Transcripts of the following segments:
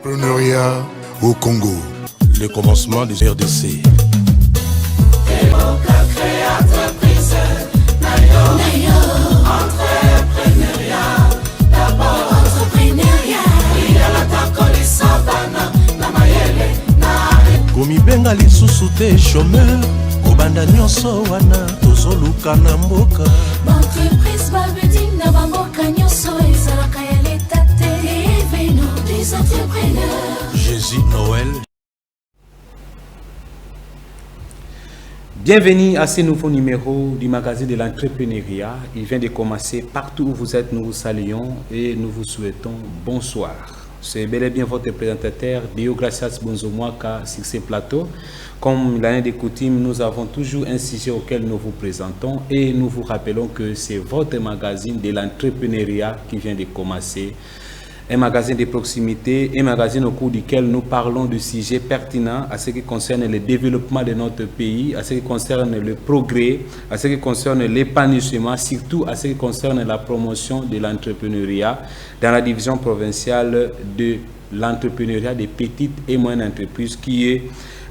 L'entrepreneuriat au Congo. Le commencement des RDC. Komibenga lisusu te chômeur kobanda nyonso wana tozoluka na mboka entreprise babedi na bamboka nyonso ezalaka ya leta te devenu des entrepreneurs. Jésus Noël. Bienvenue à ce nouveau numéro du magazine de l'entrepreneuriat. Il vient de commencer. Partout où vous êtes, nous vous saluons et nous vous souhaitons bonsoir. C'est bel et bien votre présentateur, Deogracias Bonzomwaka, sur ce plateau. Comme l'année de coutume, nous avons toujours un sujet auquel nous vous présentons et nous vous rappelons que c'est votre magazine de l'entrepreneuriat qui vient de commencer. Un magazine de proximité, un magazine au cours duquel nous parlons de sujets pertinents à ce qui concerne le développement de notre pays, à ce qui concerne le progrès, à ce qui concerne l'épanouissement, surtout à ce qui concerne la promotion de l'entrepreneuriat dans la division provinciale de l'entrepreneuriat des petites et moyennes entreprises qui est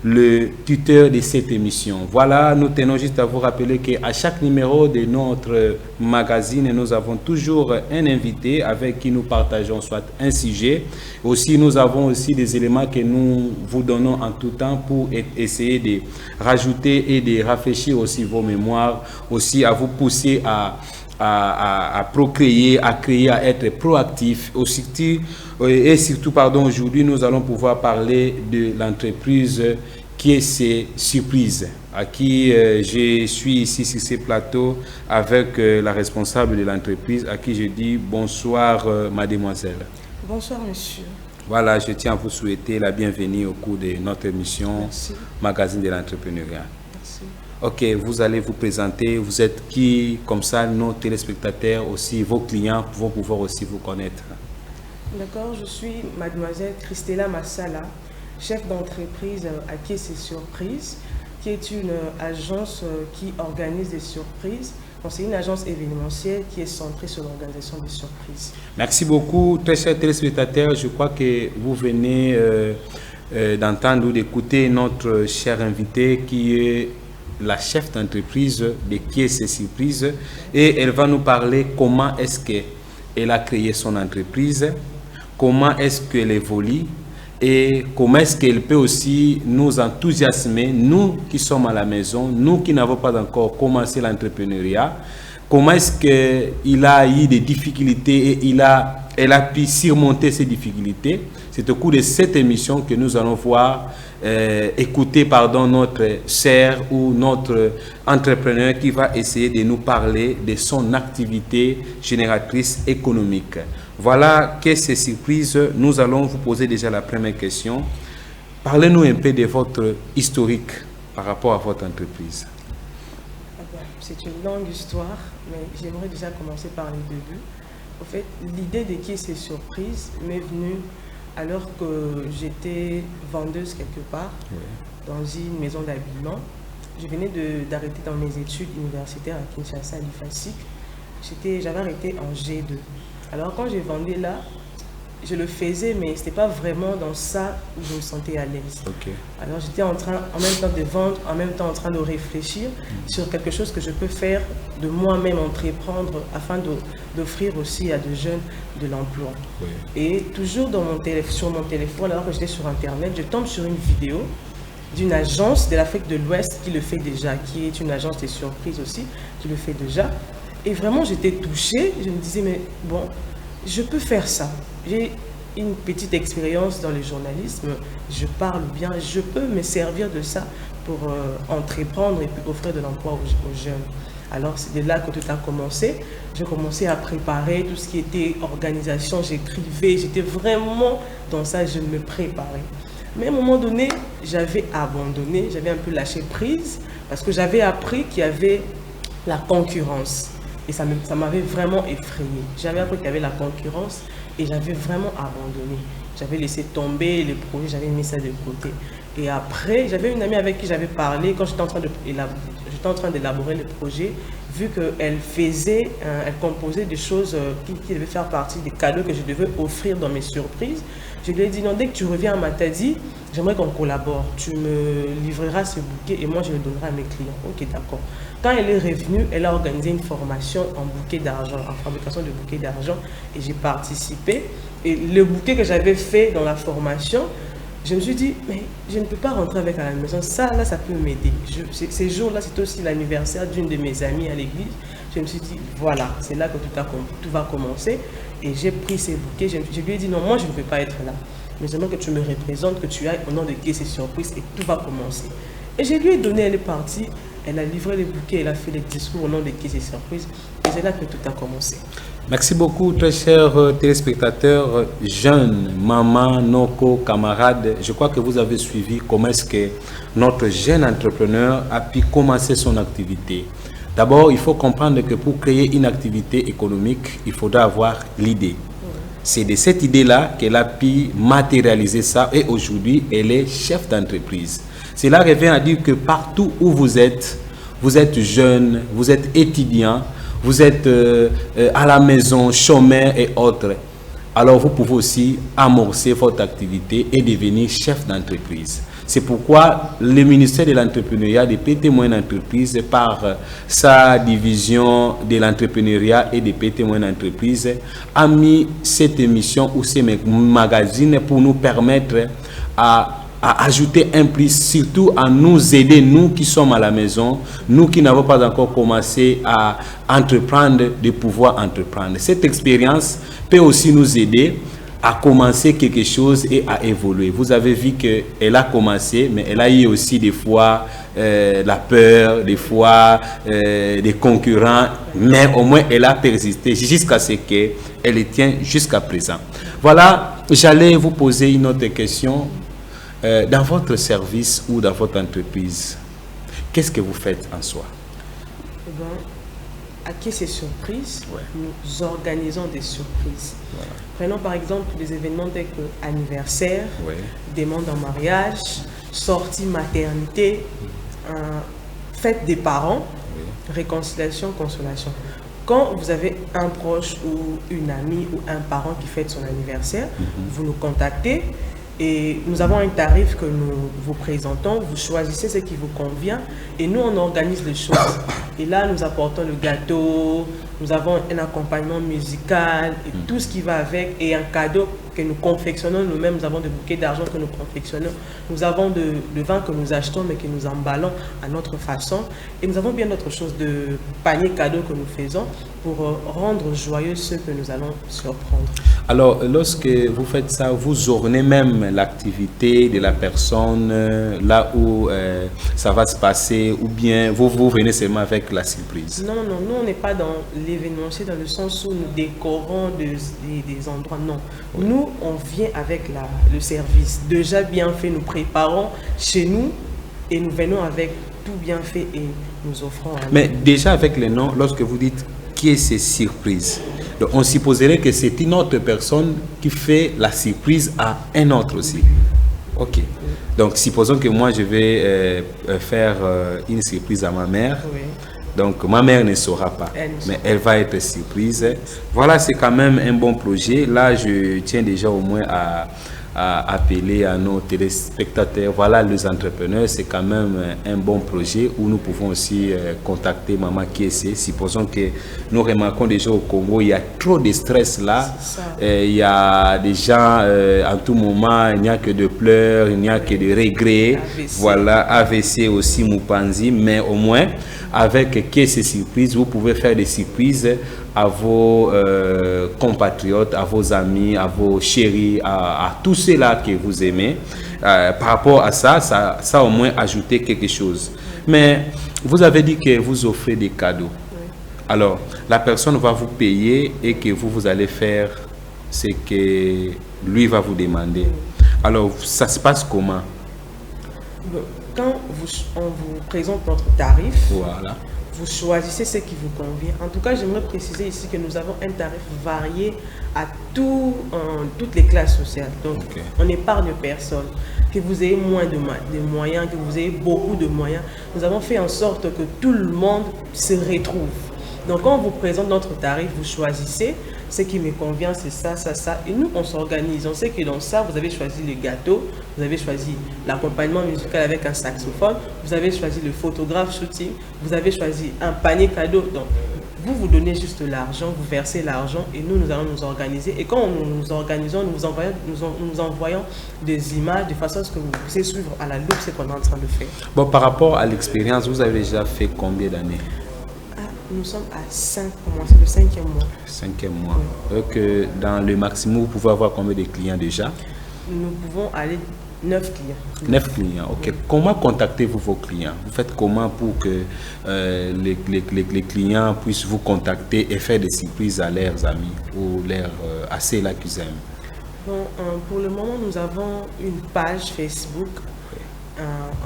le tuteur de cette émission. Voilà, nous tenons juste à vous rappeler qu'à chaque numéro de notre magazine, nous avons toujours un invité avec qui nous partageons soit un sujet. Aussi, nous avons aussi des éléments que nous vous donnons en tout temps pour essayer de rajouter et de rafraîchir aussi vos mémoires, aussi à vous pousser à procréer, à créer, à être proactif. Surtout, aujourd'hui, nous allons pouvoir parler de l'entreprise qui est ces surprises, à qui je suis ici sur ce plateau avec la responsable de l'entreprise, à qui je dis bonsoir, mademoiselle. Bonsoir, monsieur. Voilà, je tiens à vous souhaiter la bienvenue au cours de notre émission. Merci. Magazine de l'entrepreneuriat. Merci. Ok, vous allez vous présenter. Vous êtes qui? Comme ça, nos téléspectateurs aussi, vos clients vont pouvoir aussi vous connaître. D'accord, je suis mademoiselle Christella Massala, chef d'entreprise à Qui c'est Surprise, qui est une agence qui organise des surprises. C'est une agence événementielle qui est centrée sur l'organisation des surprises. Merci beaucoup, très chers téléspectateurs. Je crois que vous venez d'entendre ou d'écouter notre cher invité qui est la chef d'entreprise de Qui est ces surprises, et elle va nous parler comment est-ce qu'elle a créé son entreprise, comment est-ce qu'elle évolue et comment est-ce qu'elle peut aussi nous enthousiasmer, nous qui sommes à la maison, nous qui n'avons pas encore commencé l'entrepreneuriat, comment est-ce qu'il a eu des difficultés et elle a pu surmonter ces difficultés. C'est au cours de cette émission que nous allons voir, écouter notre cher ou notre entrepreneur qui va essayer de nous parler de son activité génératrice économique. Voilà, qu'est-ce que ces surprises? Nous allons vous poser déjà la première question. Parlez-nous un peu de votre historique par rapport à votre entreprise. C'est une longue histoire, mais j'aimerais déjà commencer par les débuts. En fait, l'idée de Qui c'est Surprise m'est venue alors que j'étais vendeuse quelque part, dans une maison d'habillement. Je venais d'arrêter dans mes études universitaires à Kinshasa, à l'IFASIC. J'avais arrêté en G2. Alors quand je vendais là, je le faisais, mais ce n'était pas vraiment dans ça où je me sentais à l'aise. Okay. Alors j'étais en même temps de vendre, en même temps en train de réfléchir sur quelque chose que je peux faire de moi-même, entreprendre, afin d'offrir aussi à des jeunes de l'emploi. Oui. Et toujours sur mon téléphone, alors que j'étais sur Internet, je tombe sur une vidéo d'une agence de l'Afrique de l'Ouest qui le fait déjà, qui est une agence de surprises aussi, qui le fait déjà. Et vraiment, j'étais touchée. Je me disais, mais bon, je peux faire ça. J'ai une petite expérience dans le journalisme. Je parle bien. Je peux me servir de ça pour entreprendre et puis offrir de l'emploi aux jeunes. Alors, c'est de là que tout a commencé. J'ai commencé à préparer tout ce qui était organisation. J'écrivais. J'étais vraiment dans ça. Je me préparais. Mais à un moment donné, j'avais abandonné. J'avais un peu lâché prise parce que j'avais appris qu'il y avait la concurrence. Et ça m'avait vraiment effrayé. J'avais appris qu'il y avait la concurrence et j'avais vraiment abandonné. J'avais laissé tomber les projets, j'avais mis ça de côté. Et après, j'avais une amie avec qui j'avais parlé quand j'étais en train d'élaborer le projet, vu qu'elle elle composait des choses qui devaient faire partie des cadeaux que je devais offrir dans mes surprises. Je lui ai dit non, dès que tu reviens à Matadi, j'aimerais qu'on collabore. Tu me livreras ce bouquet et moi je le donnerai à mes clients. Ok, d'accord. Quand elle est revenue, elle a organisé une formation en bouquet d'argent, en fabrication de bouquets d'argent et j'ai participé. Et le bouquet que j'avais fait dans la formation, je me suis dit, mais je ne peux pas rentrer avec à la maison. Ça, là, ça peut m'aider. Ces jours-là, c'était aussi l'anniversaire d'une de mes amies à l'église. Je me suis dit, voilà, c'est là que tout va commencer. Et j'ai pris ces bouquets. Je lui ai dit, non, moi, je ne peux pas être là. Mais seulement que tu me représentes, que tu ailles au nom de Caisse et Surprise et tout va commencer. Et je lui ai donné, elle est partie. Elle a livré les bouquets, elle a fait les discours au nom de Caisse et Surprise. Et c'est là que tout a commencé. Merci beaucoup, très chers téléspectateurs, jeunes, mamans, noko, camarades. Je crois que vous avez suivi comment est-ce que notre jeune entrepreneur a pu commencer son activité. D'abord, il faut comprendre que pour créer une activité économique, il faudra avoir l'idée. C'est de cette idée-là qu'elle a pu matérialiser ça et aujourd'hui, elle est chef d'entreprise. Cela revient à dire que partout où vous êtes jeune, vous êtes étudiant, vous êtes à la maison, chômeur et autres, alors vous pouvez aussi amorcer votre activité et devenir chef d'entreprise. C'est pourquoi le ministère de l'entrepreneuriat, des petites et moyennes entreprises, par sa division de l'entrepreneuriat et des petites et moyennes entreprises, a mis cette émission ou ces magazines pour nous permettre à ajouter un plus, surtout à nous aider, nous qui sommes à la maison, nous qui n'avons pas encore commencé à entreprendre, de pouvoir entreprendre. Cette expérience peut aussi nous aider à commencer quelque chose et à évoluer. Vous avez vu qu'elle a commencé, mais elle a eu aussi des fois la peur, des fois des concurrents, mais au moins elle a persisté jusqu'à ce qu'elle tient jusqu'à présent. Voilà, j'allais vous poser une autre question. Dans votre service ou dans votre entreprise, qu'est-ce que vous faites en soi? À Caisse et Surprise, nous organisons des surprises. Voilà. Prenons par exemple des événements tels que anniversaire, demande en mariage, sortie maternité, fête des parents, réconciliation, consolation. Quand vous avez un proche ou une amie ou un parent qui fête son anniversaire, vous nous contactez. Et nous avons un tarif que nous vous présentons, vous choisissez ce qui vous convient et nous on organise les choses. Et là nous apportons le gâteau, nous avons un accompagnement musical et tout ce qui va avec et un cadeau que nous confectionnons nous-mêmes. Nous avons des bouquets d'argent que nous confectionnons, nous avons de vin que nous achetons mais que nous emballons à notre façon et nous avons bien d'autres choses, de paniers cadeaux que nous faisons pour rendre joyeux ceux que nous allons surprendre. Alors, lorsque vous faites ça, vous ornez même l'activité de la personne là où ça va se passer ou bien vous venez seulement avec la surprise? Non, non, nous on n'est pas dans l'événementiel dans le sens où nous décorons des endroits, non. Nous, on vient avec le service déjà bien fait, nous préparons chez nous et nous venons avec tout bien fait et nous offrons à Mais déjà avec les noms, lorsque vous dites qui est ces surprises, donc on supposerait que c'est une autre personne qui fait la surprise à un autre aussi. Ok. Donc supposons que moi je vais faire une surprise à ma mère. Oui. Donc ma mère ne saura pas, mais elle va être surprise. Voilà, c'est quand même un bon projet. Là, je tiens déjà au moins à appeler à nos téléspectateurs. Voilà, les entrepreneurs, c'est quand même un bon projet où nous pouvons aussi contacter Maman Kiese. Supposons que nous remarquons déjà au Congo, il y a trop de stress là. Il y a des gens, en tout moment, il n'y a que de pleurs, il n'y a que de regrets. AVC. Voilà, AVC aussi, Mupanzi, mais au moins, avec Kiese Surprise, vous pouvez faire des surprises à vos compatriotes, à vos amis, à vos chéris, à tous ceux-là que vous aimez. Par rapport à ça, ça au moins ajouter quelque chose. Mais vous avez dit que vous offrez des cadeaux. Alors, la personne va vous payer et que vous allez faire ce que lui va vous demander. Alors, ça se passe comment? Quand on vous présente notre tarif, voilà, vous choisissez ce qui vous convient. En tout cas, j'aimerais préciser ici que nous avons un tarif varié à toutes les classes sociales. Donc, on n'épargne personne. Que vous ayez moins de moyens, que vous ayez beaucoup de moyens. Nous avons fait en sorte que tout le monde se retrouve. Donc quand on vous présente notre tarif, vous choisissez ce qui me convient, c'est ça, ça, ça. Et nous, on s'organise. On sait que dans ça, vous avez choisi le gâteau, vous avez choisi l'accompagnement musical avec un saxophone, vous avez choisi le photographe shooting, vous avez choisi un panier cadeau. Donc, vous donnez juste l'argent, vous versez l'argent et nous allons nous organiser. Et quand nous nous organisons, nous envoyons des images de façon à ce que vous puissiez suivre à la loupe ce qu'on est en train de faire. Bon, par rapport à l'expérience, vous avez déjà fait combien d'années? Nous sommes à 5 mois, c'est le 5e mois. 5e mois. Oui. Dans le maximum, vous pouvez avoir combien de clients déjà? Nous pouvons aller 9 clients. 9 clients, ok. Oui. Comment contactez-vous vos clients? Vous faites comment pour que les clients puissent vous contacter et faire des surprises à leurs amis ou à ceux-là qu'ils aiment? Bon, pour le moment, nous avons une page Facebook.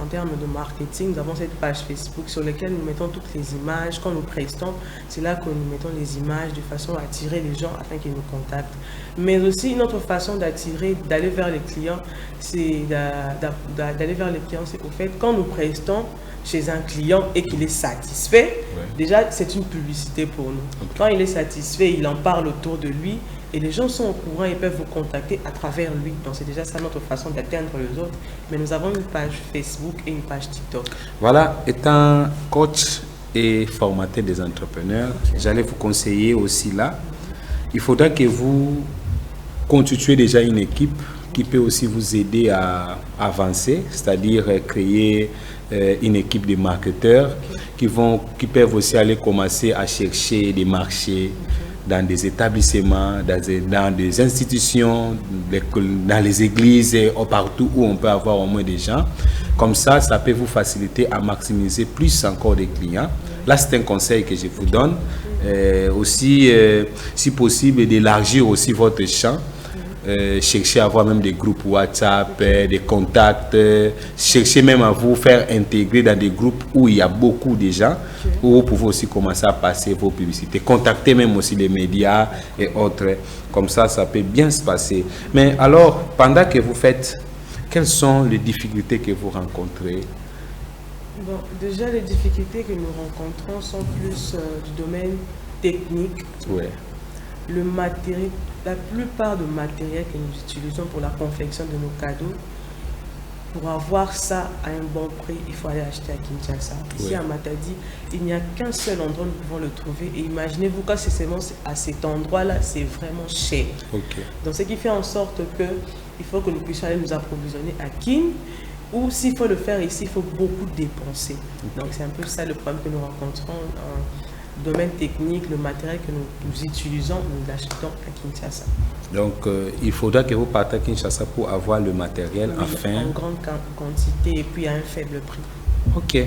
En termes de marketing, nous avons cette page Facebook sur laquelle nous mettons toutes les images. Quand nous prestons, c'est là que nous mettons les images de façon à attirer les gens afin qu'ils nous contactent. Mais aussi, une autre façon d'aller vers les clients, c'est d'aller vers les clients, c'est au fait, quand nous prestons chez un client et qu'il est satisfait, déjà, c'est une publicité pour nous. Okay. Quand il est satisfait, il en parle autour de lui. Et les gens sont au courant, ils peuvent vous contacter à travers lui. Donc c'est déjà ça notre façon d'atteindre les autres. Mais nous avons une page Facebook et une page TikTok. Voilà, étant coach et formateur des entrepreneurs, j'allais vous conseiller aussi là. Il faudra que vous constituez déjà une équipe qui peut aussi vous aider à avancer, c'est-à-dire créer une équipe de marketeurs qui peuvent aussi aller commencer à chercher des marchés dans des établissements, dans des institutions, dans les églises, partout où on peut avoir au moins des gens. Comme ça peut vous faciliter à maximiser plus encore des clients. Là, c'est un conseil que je vous donne. Aussi, si possible, d'élargir aussi votre champ. Cherchez à avoir même des groupes WhatsApp, des contacts, cherchez même à vous faire intégrer dans des groupes où il y a beaucoup de gens, où vous pouvez aussi commencer à passer vos publicités. Contactez même aussi les médias et autres, comme ça peut bien se passer. Mais alors, pendant que vous faites, quelles sont les difficultés que vous rencontrez? Bon, déjà, les difficultés que nous rencontrons sont plus du domaine technique. Ouais. Le matériel, la plupart du matériel que nous utilisons pour la confection de nos cadeaux, pour avoir ça à un bon prix, il faut aller acheter à Kinshasa. Ici à Matadi, il n'y a qu'un seul endroit où nous pouvons le trouver. Et imaginez-vous, quand c'est seulement à cet endroit-là, c'est vraiment cher. Okay. Donc ce qui fait en sorte que il faut que nous puissions aller nous approvisionner à Kin, ou s'il faut le faire ici, il faut beaucoup dépenser. Okay. Donc c'est un peu ça le problème que nous rencontrons. Domaine technique, le matériel que nous utilisons, nous l'achetons à Kinshasa. Donc, il faudra que vous partez à Kinshasa pour avoir le matériel en grande quantité et puis à un faible prix. Ok.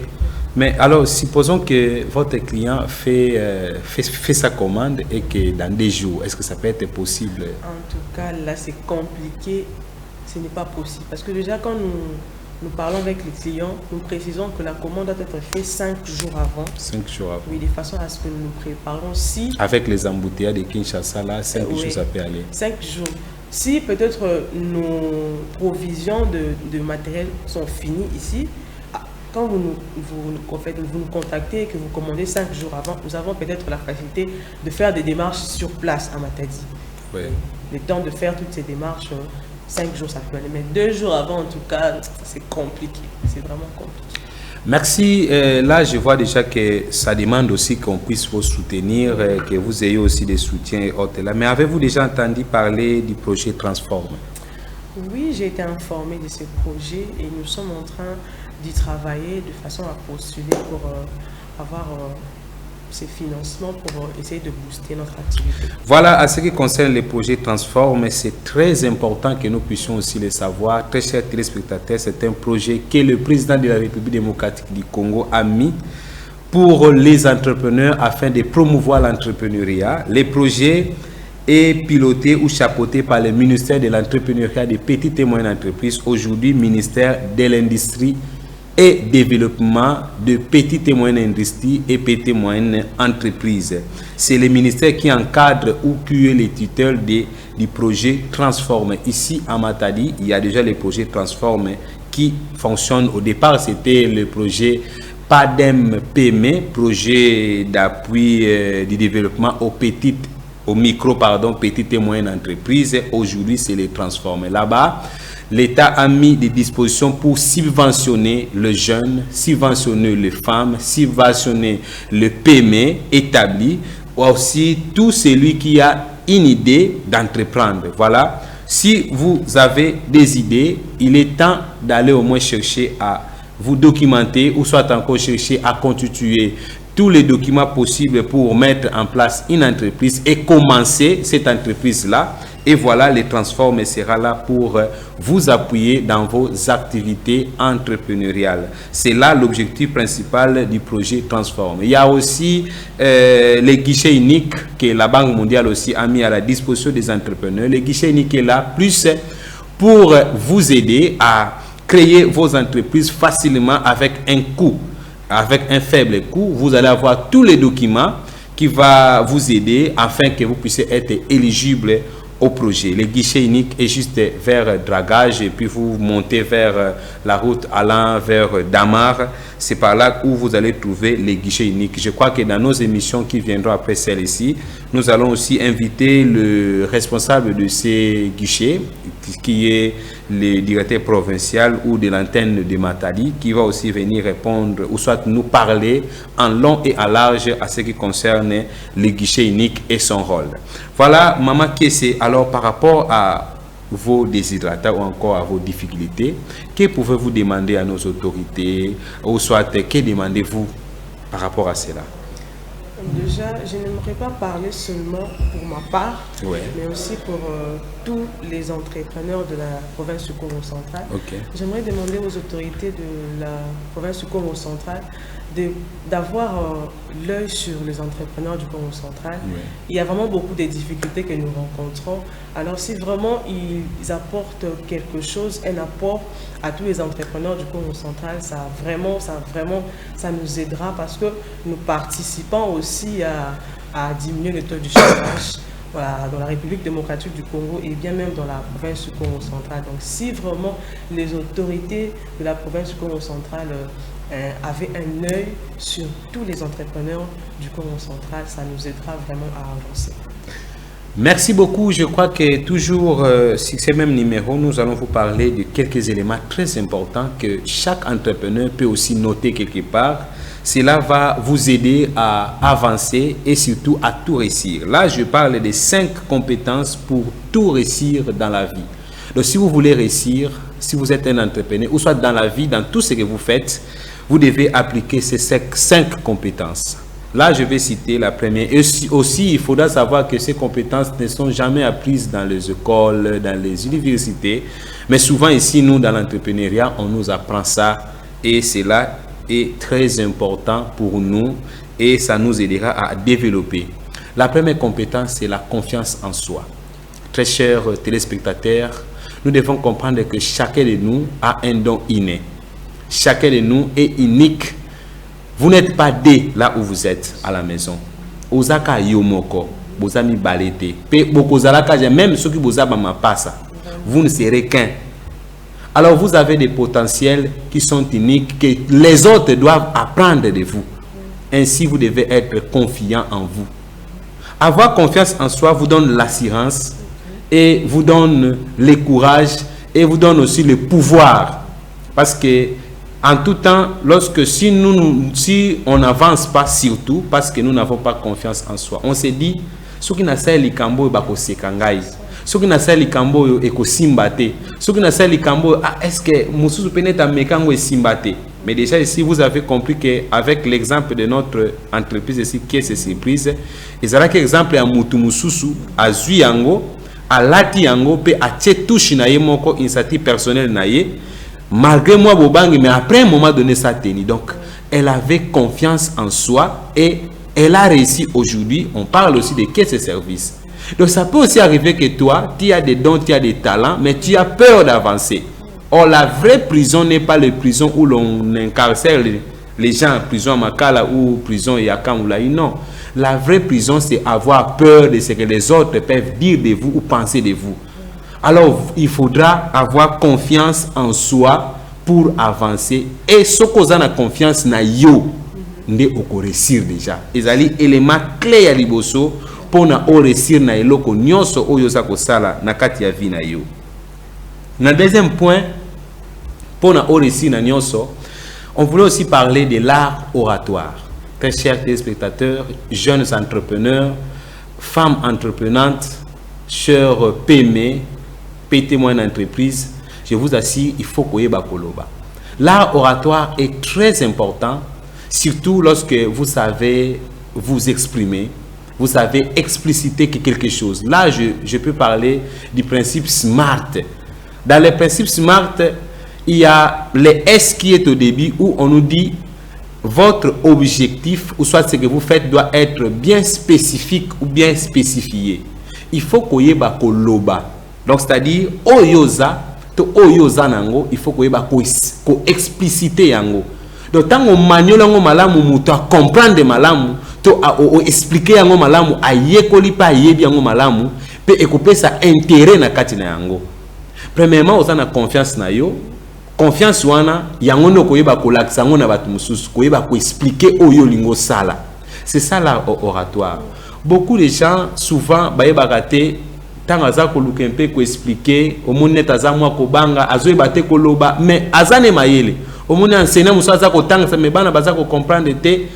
Mais alors, supposons que votre client fait sa commande et que dans des jours, est-ce que ça peut être possible? En tout cas, là, c'est compliqué. Ce n'est pas possible. Parce que déjà, quand nous parlons avec les clients, nous précisons que la commande doit être faite 5 jours avant. 5 jours avant. Oui, de façon à ce que nous nous préparons. Si avec les embouteillages de Kinshasa, là, 5 jours, ça peut aller. 5 jours. Si peut-être nos provisions de matériel sont finies ici, quand vous nous contactez et que vous commandez 5 jours avant, nous avons peut-être la facilité de faire des démarches sur place à Matadi. Oui. Le temps de faire toutes ces démarches, 5 jours ça peut aller, mais 2 jours avant en tout cas, c'est compliqué, c'est vraiment compliqué. Merci. Là, je vois déjà que ça demande aussi qu'on puisse vous soutenir, que vous ayez aussi des soutiens et autres. Là. Mais avez-vous déjà entendu parler du projet Transforme? Oui, j'ai été informée de ce projet et nous sommes en train d'y travailler de façon à postuler pour avoir ces financements pour essayer de booster notre activité. Voilà, à ce qui concerne les projets Transforme, c'est très important que nous puissions aussi le savoir. Très chers téléspectateurs, c'est un projet que le président de la République démocratique du Congo a mis pour les entrepreneurs afin de promouvoir l'entrepreneuriat. Les projets est piloté ou chapeauté par le ministère de l'entrepreneuriat des petites et moyennes entreprises, aujourd'hui ministère de l'industrie et développement de petites et moyennes industries et petites et moyennes entreprises. C'est le ministère qui encadre ou qui est le tuteur du projet Transforme. Ici à Matadi, il y a déjà le projet Transforme qui fonctionne. Au départ, c'était le projet PADEM PME, projet d'appui du développement aux petites et moyennes entreprises. Aujourd'hui, c'est les transformer. Là-bas, l'État a mis des dispositions pour subventionner le jeune, subventionner les femmes, subventionner le PME établi, ou aussi tout celui qui a une idée d'entreprendre. Voilà. Si vous avez des idées, il est temps d'aller au moins chercher à vous documenter ou soit encore chercher à constituer tous les documents possibles pour mettre en place une entreprise et commencer cette entreprise-là. Et voilà, les Transforme sera là pour vous appuyer dans vos activités entrepreneuriales. C'est là l'objectif principal du projet Transforme. Il y a aussi les guichets uniques que la Banque mondiale aussi a mis à la disposition des entrepreneurs. Les guichets uniques est là plus pour vous aider à créer vos entreprises facilement avec un coût. Avec un faible coût, vous allez avoir tous les documents qui vont vous aider afin que vous puissiez être éligible au projet. Le guichet unique est juste vers Dragage et puis vous montez vers la route allant vers Damar. C'est par là où vous allez trouver les guichets uniques. Je crois que dans nos émissions qui viendront après celle-ci, nous allons aussi inviter le responsable de ces guichets, qui est le directeur provincial ou de l'antenne de Matadi, qui va aussi venir répondre ou soit nous parler en long et en large à ce qui concerne les guichets uniques et son rôle. Voilà, Maman Kessé, alors par rapport à vos désidratats ou encore à vos difficultés, que pouvez-vous demander à nos autorités ou soit que demandez-vous par rapport à cela? Déjà, je n'aimerais pas parler seulement pour ma part, mais aussi pour tous les entrepreneurs de la province du Congo central. J'aimerais demander aux autorités de la province du Congo central d'avoir l'œil sur les entrepreneurs du Congo central. Il y a vraiment beaucoup de difficultés que nous rencontrons. Alors si vraiment ils apportent quelque chose, un apport à tous les entrepreneurs du Congo central, ça nous aidera parce que nous participons aussi à diminuer le taux du chômage. Voilà, dans la République démocratique du Congo et bien même dans la province du Congo central. Donc si vraiment les autorités de la province du Congo central avaient un œil sur tous les entrepreneurs du Congo central, ça nous aidera vraiment à avancer. Merci beaucoup. Je crois que toujours sur ce même numéro, nous allons vous parler de quelques éléments très importants que chaque entrepreneur peut aussi noter quelque part. Cela va vous aider à avancer et surtout à tout réussir. Là, je parle des 5 compétences pour tout réussir dans la vie. Donc, si vous voulez réussir, si vous êtes un entrepreneur, ou soit dans la vie, dans tout ce que vous faites, vous devez appliquer ces 5 compétences. Là, je vais citer la première. Et aussi, il faudra savoir que ces compétences ne sont jamais apprises dans les écoles, dans les universités. Mais souvent ici, nous, dans l'entrepreneuriat, on nous apprend ça. Et cela est très important pour nous et ça nous aidera à développer. La première compétence, c'est la confiance en soi. Très chers téléspectateurs, nous devons comprendre que chacun de nous a un don inné. Chacun de nous est unique. Vous n'êtes pas dès là où vous êtes à la maison. Ozaka yomoko, bozami balete. Pe bokozalaka même ceux qui bozaba ma passa. Vous ne serez qu'un. Alors vous avez des potentiels qui sont uniques que les autres doivent apprendre de vous. Ainsi vous devez être confiant en vous. Avoir confiance en soi vous donne l'assurance et vous donne le courage et vous donne aussi le pouvoir. Parce que en tout temps, si on n'avance pas surtout parce que nous n'avons pas confiance en soi, on se dit ce qui n'a pas likambo bakosekangai. Ce qui n'a pas likambo ekosimbate. Ce qui n'a pas likambo est-ce que mususu peneta mekango esimbate. Mais déjà ici vous avez compris que avec l'exemple de notre entreprise ici qui est ces surprises, ils aura exemple ya mutu mususu azui yango, alati yango pe atie touche na ye moko initiative personnelle na ye. Malgré moi, Bobangi, mais après un moment donné, ça tenait. Donc, elle avait confiance en soi et elle a réussi aujourd'hui. On parle aussi de caisse et services. Donc, ça peut aussi arriver que toi, tu as des dons, tu as des talents, mais tu as peur d'avancer. Or, la vraie prison n'est pas la prison où l'on incarcère les gens, prison Makala ou prison Yakamulaï. Non. La vraie prison, c'est avoir peur de ce que les autres peuvent dire de vous ou penser de vous. Alors, il faudra avoir confiance en soi pour avancer et ce qu'on a confiance na yo nde oko réussir déjà ezali élément clé ya liboso pour na o réussir na eloko nyonso oyo za ko sala na kati ya vie na yo. Na deuxième point pour na o réussir na nyonso, on voulait aussi parler de l'art oratoire. Très chers téléspectateurs, jeunes entrepreneurs, femmes entreprenantes, chers PME, PT moyenne entreprise, je vous assure, il faut koyeba koloba. L'art oratoire est très important, surtout lorsque vous savez vous exprimer, vous savez expliciter quelque chose. Là, je peux parler du principe SMART. Dans le principe SMART, il y a les S qui est au début où on nous dit votre objectif ou soit ce que vous faites doit être bien spécifique ou bien spécifié. Il faut koyeba koloba. Donc c'est-à-dire oyoza to oyoza nango, il faut koyeba ko expliciter yango. Donc tant on maniola ngo malamu muto comprendre malamu to expliquer yango malamu ayekoli pa yebi yango malamu pe ekopesa intérêt na kati na yango. Premièrement, on a confiance na yo. Confiance wana yango no koyeba ko lakisa ngo na batu mususu koyeba ko expliquer oyo lingo sala. C'est ça l'oratoire. Beaucoup de gens souvent bayeba raté tant aza ko lukempe ko expliquer au monde net aza mwa ko banga azo ebate ko loba mais azane mayele au monde enseignant musa aza ko tanga mais bana baza ko comprendre te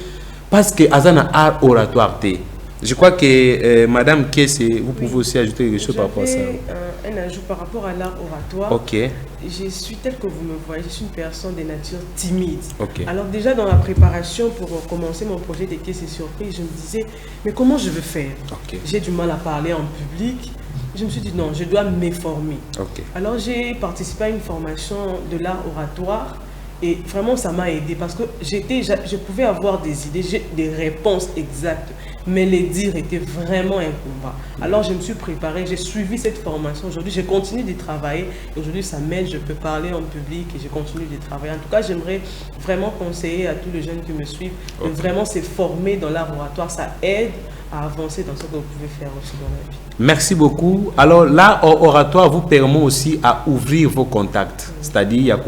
parce que azana art oratoire te. Je crois que Madame Kesse, vous pouvez aussi ajouter quelque chose par rapport à ça. Un ajout par rapport à l'art oratoire. Ok. Je suis tel que vous me voyez, je suis une personne de nature timide. Ok. Alors déjà dans la préparation pour commencer mon projet de Caisse et Surprise, je me disais, mais comment je veux faire? Ok. J'ai du mal à parler en public. Je me suis dit, non, je dois m'informer. Ok. Alors j'ai participé à une formation de l'art oratoire. Et vraiment, ça m'a aidé parce que je pouvais avoir des idées, des réponses exactes, mais les dire était vraiment un combat. Alors, je me suis préparée, j'ai suivi cette formation. Aujourd'hui, je continue de travailler. Aujourd'hui, ça m'aide, je peux parler en public et je continue de travailler. En tout cas, j'aimerais vraiment conseiller à tous les jeunes qui me suivent de vraiment se former dans l'art oratoire. Ça aide à avancer dans ce que vous pouvez faire aussi dans la vie. Merci beaucoup. Alors, l'art oratoire vous permet aussi à ouvrir vos contacts. C'est-à-dire, il y a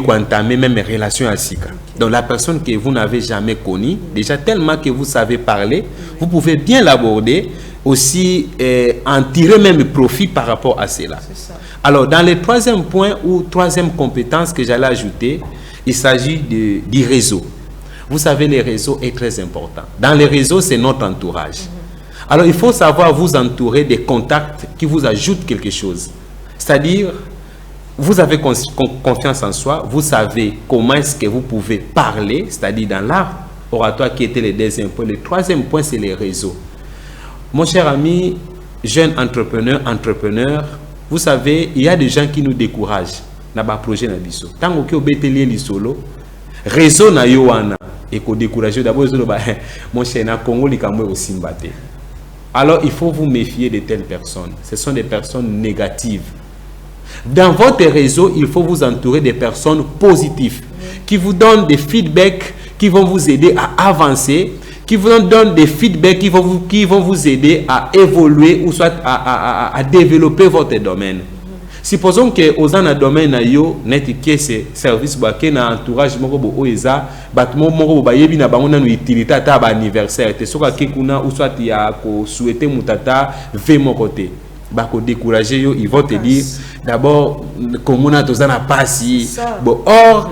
entamer même relations à Sika. Donc la personne que vous n'avez jamais connue, déjà tellement que vous savez parler, vous pouvez bien l'aborder, aussi en tirer même profit par rapport à cela. Alors dans le troisième point ou troisième compétence que j'allais ajouter, il s'agit du réseau. Vous savez, le réseau est très important. Dans les réseaux, c'est notre entourage. Alors il faut savoir vous entourer des contacts qui vous ajoutent quelque chose. C'est-à-dire, vous avez confiance en soi, vous savez comment est-ce que vous pouvez parler, c'est-à-dire dans l'art oratoire qui était le deuxième point. Le troisième point, c'est les réseaux. Mon cher ami, jeune entrepreneur, vous savez, il y a des gens qui nous découragent dans le projet Nabiso. Tant que vous bételiez les solos, réseau na yoana et qu'on décourage d'abord, mon cher, na Congo li kamwe aussi mbate. Alors, il faut vous méfier de telles personnes. Ce sont des personnes négatives. Dans votre réseau, il faut vous entourer des personnes positives qui vous donnent des feedbacks qui vont vous aider à avancer, qui vous donnent des feedbacks qui vont vous aider à évoluer ou soit à développer votre domaine. Supposons que aux un domaine yo netike ce service baké na entourage moko bo oeza batmo moko ba yebi na bango na utilité ta ba anniversaire te soka kekuna ou soit ya ko souhaiter mutata ve mon côté. Bako décourager yo, ils vont te dire d'abord comment on a tous en passi. Bon, or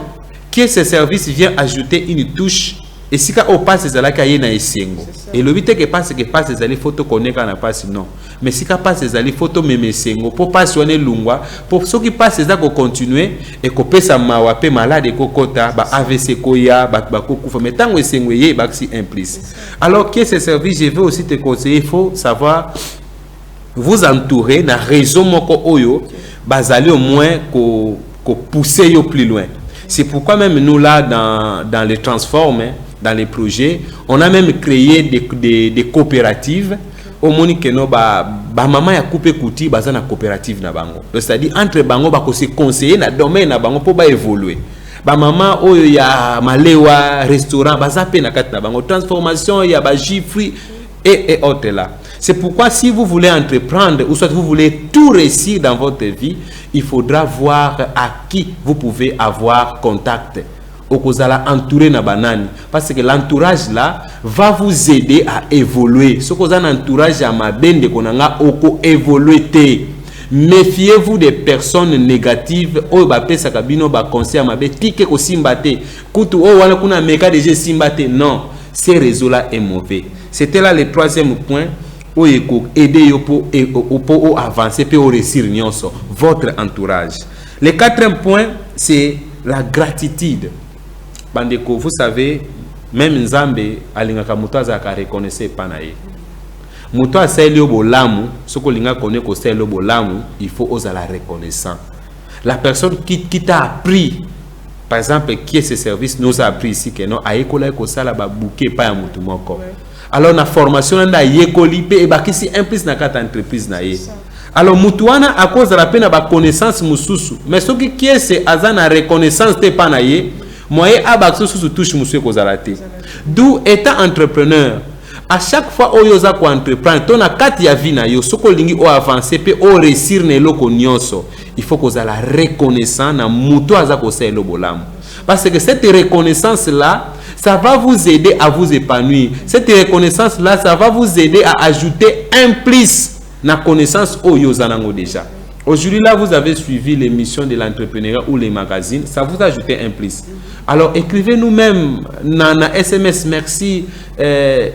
que ce service vient ajouter une touche et si quand on passe c'est là qu'il y a na esengo et le but que passe c'est les photos connecter na passe non mais si quand passe c'est les photos même esengo pour pas soigner lungwa pour ceux qui passent c'est ça qu'on continue et qu'on peut ça mawape malade et kokota ba AVC koya ba kokufa mais tant esengo yé ba si implice. Alors que ce service je veux aussi te conseiller, il faut savoir vous entourer d'un réseau moko oyo basali au moins ko pousser yo plus loin. C'est pourquoi même nous là dans les transformes, dans les projets, on a même créé des coopératives au moni que no ba maman ya couper kouti baza na coopérative na bango. C'est-à-dire entre bango ba ko se conseiller na domaine na bango pour ba évoluer. Ba maman oyo ya malewa restaurant baza pe na kat na bango transformation ya ba jus fruits et autres là. C'est pourquoi si vous voulez entreprendre ou soit vous voulez tout tout réussir dans votre vie, il faudra voir à qui vous pouvez avoir contact. Vous allez entourer na banane parce que l'entourage là va vous aider à évoluer. Ce que vous avez un entourage à ma bende konanga oko évoluer. Méfiez-vous des personnes négatives. Oh ba pesa kabino ba conseil ma be tike ko simbate. Kutu oh wala kuna meka déjà simbate. Non, ces réseaux là est mauvais. C'était là le troisième point. Où aider pour avancer pour réussir votre entourage. Le quatrième point c'est la gratitude. Bandeko, vous savez, même Nzambe alingaka muto azaka reconnaître panaye. Muto aseli obolamu, soko linga connaît ko seli obolamu, il faut oser la reconnaissant. La personne qui t'a appris, par exemple, qui est ce service nous a appris ici que non ayekola ko sala ba bouquet pa ya mutu moko. Alors na formation na yekoli pe e bakisi implice na kata entreprise na ye. Alors mutuana à cause de la peine ba connaissance mususu, mais ce qui est c'est azana reconnaissance te panaye. Moi, touche monsieur Kozalate. D'où étant entrepreneur, à chaque fois où vous avez entreprendre, ton a quatre ya vie na yo, soko lingi o avancer pe o réussir ne loko nyonso. Il faut que vous la reconnaissance na muto azako se lo bolam. Parce que cette reconnaissance là, ça va vous aider à vous épanouir. Cette reconnaissance là, ça va vous aider à ajouter un plus na connaissance o yo zanango déjà. Aujourd'hui là, vous avez suivi l'émission de l'entrepreneuriat ou les magazines, ça vous a ajouté un plus. Alors écrivez-nous même na SMS merci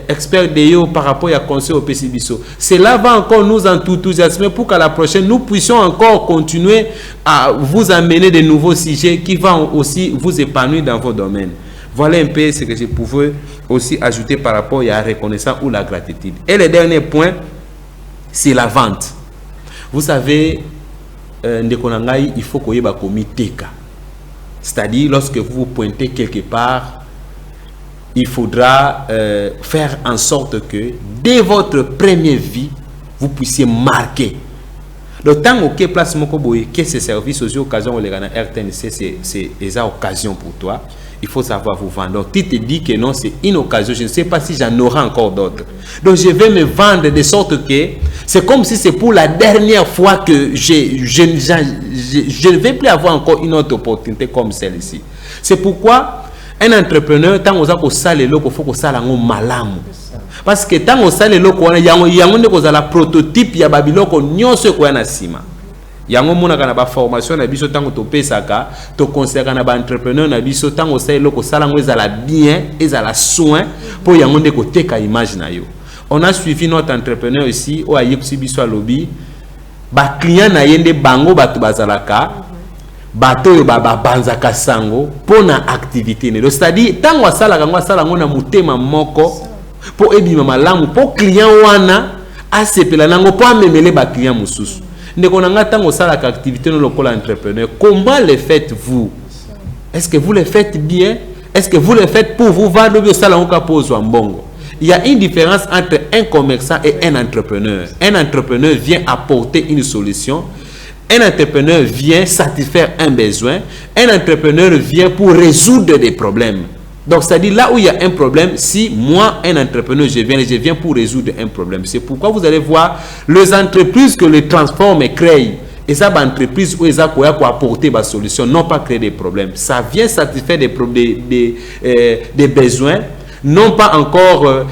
expert de par rapport à conseil au PCBISO. Cela va encore nous enthousiasmer pour qu'à la prochaine nous puissions encore continuer à vous amener de nouveaux sujets qui vont aussi vous épanouir dans vos domaines. Voilà un peu ce que je pouvais aussi ajouter par rapport à la reconnaissance ou la gratitude. Et le dernier point, c'est la vente. Vous savez, il faut qu'il y ait un comité. C'est-à-dire, lorsque vous vous pointez quelque part, il faudra faire en sorte que, dès votre première vie, vous puissiez marquer. Donc, tant que place que ces services aux occasions, les RTNC, c'est une occasion pour toi. Il faut savoir vous vendre. Donc, tu te dis que non, c'est une occasion. Je ne sais pas si j'en aurai encore d'autres. Donc, je vais me vendre de sorte que c'est comme si c'est pour la dernière fois que je ne vais plus avoir encore une autre opportunité comme celle-ci. C'est pourquoi un entrepreneur, tant que vous savez le faut que ça malamu. Parce que tant que vous savez le il y a la prototype, il y a babiloko nyonso ko na sima. Yango mona kana ba formation na biso tango to pesaka to conseiller na ba entrepreneur na biso tango sai loko sala ngo ezala bien ezala soin pour yango ndeko teka image na yo. On a suivi notre entrepreneur ici au ayepsi biso lobby ba client na yende bango batu bazalaka bato yo ba banzaka sango pona activité ne. C'est-à-dire tango sala ngo na mutema moko pour ebima malamu pour client wana asepela nango pour amemele ba client mususu. Activité dans le entrepreneur. Comment le faites-vous? Est-ce que vous le faites bien? Est-ce que vous le faites pour vous vendre? Il y a une différence entre un commerçant et un entrepreneur. Un entrepreneur vient apporter une solution. Un entrepreneur vient satisfaire un besoin. Un entrepreneur vient pour résoudre des problèmes. Donc, c'est-à-dire là où il y a un problème, si moi, un entrepreneur, je viens pour résoudre un problème. C'est pourquoi vous allez voir les entreprises que les transforment et créent. Et ça, entreprise où ils ont apporter des solutions, non pas créer des problèmes. Ça vient satisfaire des besoins, non pas encore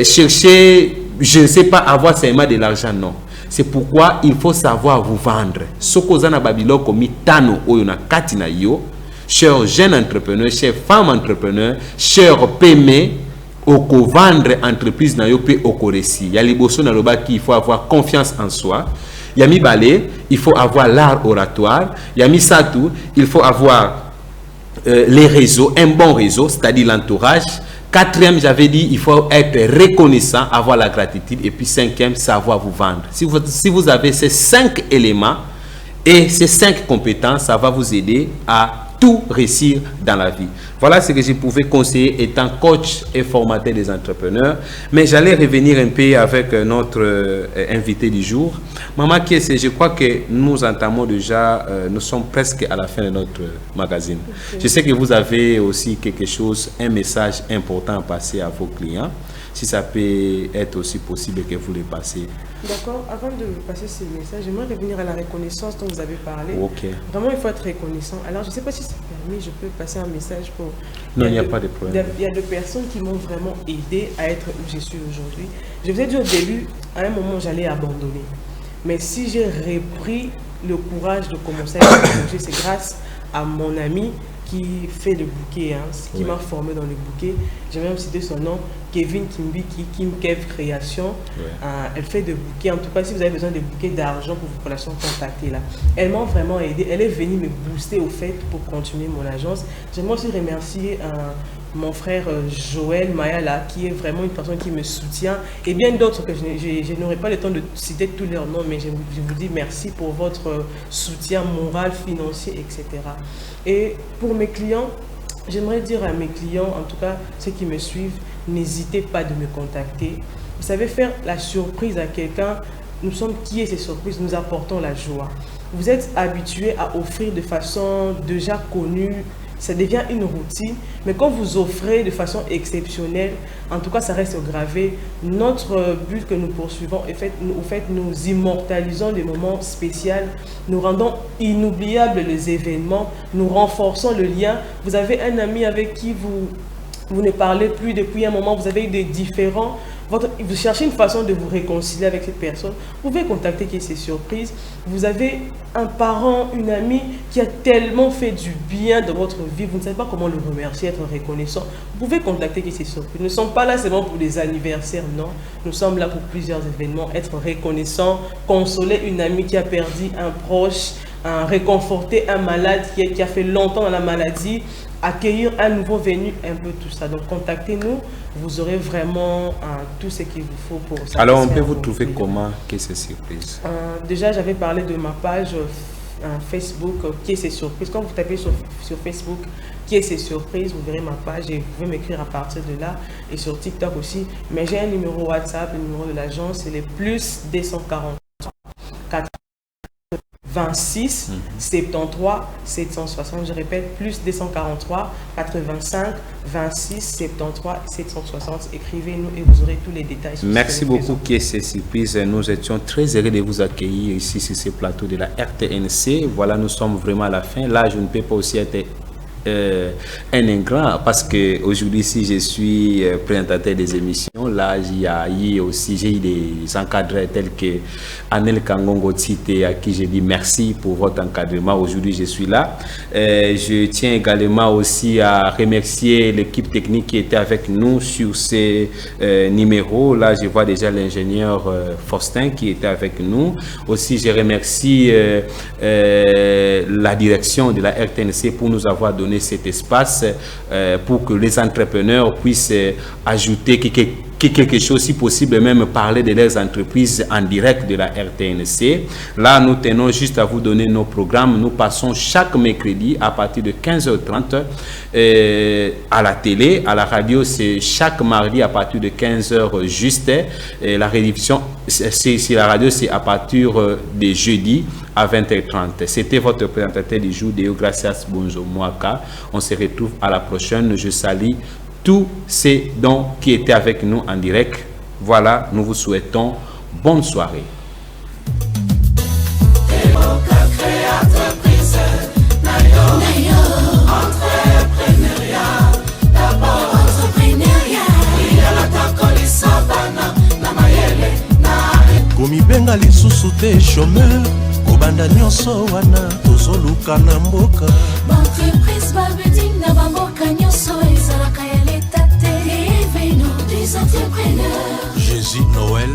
chercher, je ne sais pas, avoir seulement de l'argent, non. C'est pourquoi il faut savoir vous vendre. Ce que vous avez Babylone comme Tano ou na Katina yo. Chers jeunes entrepreneurs, chers femmes entrepreneurs, chers PME, au vendre entreprise na yo pe au récit. Il y a les bosso na loba qui il faut avoir confiance en soi. Il y a mi balé, il faut avoir l'art oratoire. Il y a mi satou, il faut avoir les réseaux, un bon réseau, c'est-à-dire l'entourage. Quatrième, j'avais dit, il faut être reconnaissant, avoir la gratitude. Et puis cinquième, savoir vous vendre. Si vous avez ces 5 éléments et ces 5 compétences, ça va vous aider à tout réussir dans la vie. Voilà ce que je pouvais conseiller étant coach et formateur des entrepreneurs. Mais j'allais revenir un peu avec notre invité du jour. Maman Kiese, je crois que nous entamons déjà, nous sommes presque à la fin de notre magazine. Okay. Je sais que vous avez aussi quelque chose, un message important à passer à vos clients. si ça peut être aussi possible que vous les passez. D'accord. Avant de passer ces messages, j'aimerais revenir à la reconnaissance dont vous avez parlé. Ok. Vraiment, il faut être reconnaissant. Alors, je ne sais pas si c'est permis, je peux passer un message pour... Non, il n'y a pas de problème. Il y a deux personnes qui m'ont vraiment aidé à être où je suis aujourd'hui. Je vous ai dit au début, à un moment, j'allais abandonner. Mais si j'ai repris le courage de commencer à faire le projet, c'est grâce à mon ami qui fait le bouquet, qui m'a formé dans le bouquet. J'ai même cité son nom, Kevin Kimbi, Kim Kev Création. Elle fait des bouquets. En tout cas, si vous avez besoin de bouquets d'argent pour vos collations, contactez-la. Elle m'a vraiment aidé. Elle est venue me booster au fait pour continuer mon agence. J'aimerais aussi remercier mon frère Joël Mayala, qui est vraiment une personne qui me soutient, et bien d'autres que je n'aurai pas le temps de citer tous leurs noms, mais je vous dis merci pour votre soutien moral, financier, etc. Et pour mes clients, j'aimerais dire à mes clients, en tout cas ceux qui me suivent, n'hésitez pas de me contacter. Vous savez, faire la surprise à quelqu'un, nous sommes qui est ces surprises, nous apportons la joie. Vous êtes habitué à offrir de façon déjà connue, ça devient une routine, mais quand vous offrez de façon exceptionnelle, en tout cas ça reste gravé. Notre but que nous poursuivons, en fait, nous immortalisons les moments spéciaux, nous rendons inoubliables les événements, nous renforçons le lien. Vous avez un ami avec qui vous ne parlez plus depuis un moment, vous avez eu des différends, vous cherchez une façon de vous réconcilier avec cette personne, vous pouvez contacter qui est ces surprises. Vous avez un parent, une amie qui a tellement fait du bien dans votre vie, vous ne savez pas comment le remercier, être reconnaissant. Vous pouvez contacter qui est ces surprises. Nous ne sommes pas là seulement pour des anniversaires, non. Nous sommes là pour plusieurs événements, être reconnaissant, consoler une amie qui a perdu un proche, réconforter un malade qui a fait longtemps dans la maladie, accueillir un nouveau venu, un peu tout ça. Donc contactez-nous, vous aurez vraiment tout ce qu'il vous faut pour ça. Alors on peut vous trouver comment, qu'est-ce que c'est surprise? Déjà j'avais parlé de ma page Facebook, qui est ces surprises. Quand vous tapez sur Facebook, qui est ces surprises, vous verrez ma page et vous pouvez m'écrire à partir de là, et sur TikTok aussi. Mais j'ai un numéro WhatsApp, le numéro de l'agence, c'est le plus 240 26 73 760, je répète, plus 243 85 26 73 760. Écrivez-nous et vous aurez tous les détails. Merci beaucoup, qui est ces surprises. Nous étions très heureux de vous accueillir ici sur ce plateau de la RTNC. Voilà, nous sommes vraiment à la fin. Là, je ne peux pas aussi être un ingrat parce que aujourd'hui, si je suis présentateur des émissions, là il y a eu aussi, j'ai eu des encadreurs tels que Anel Kangongo Tite, à qui j'ai dit merci pour votre encadrement. Aujourd'hui je suis là. Je tiens également aussi à remercier l'équipe technique qui était avec nous sur ces numéros. Là je vois déjà l'ingénieur Faustin qui était avec nous. Aussi je remercie la direction de la RTNC pour nous avoir donné cet espace pour que les entrepreneurs puissent ajouter quelque chose, si possible même parler de leurs entreprises en direct de la RTNC. Là, nous tenons juste à vous donner nos programmes. Nous passons chaque mercredi à partir de 15h30 à la télé. À la radio, c'est chaque mardi à partir de 15h juste. Et la rédivision, si la radio, c'est à partir de jeudi à 20h30. C'était votre présentateur du jour, Deo Gracias Bonzo Mwaka. On se retrouve à la prochaine. Je salue tous ces dons qui étaient avec nous en direct. Voilà, nous vous souhaitons bonne soirée. komibenga lisusu te chômeur kobanda nyonso wana tozoluka na mboka Entreprise Babeding na bamboka nyonso ezalaka ya leta te. Réveillons des entrepreneurs. Jésus Noël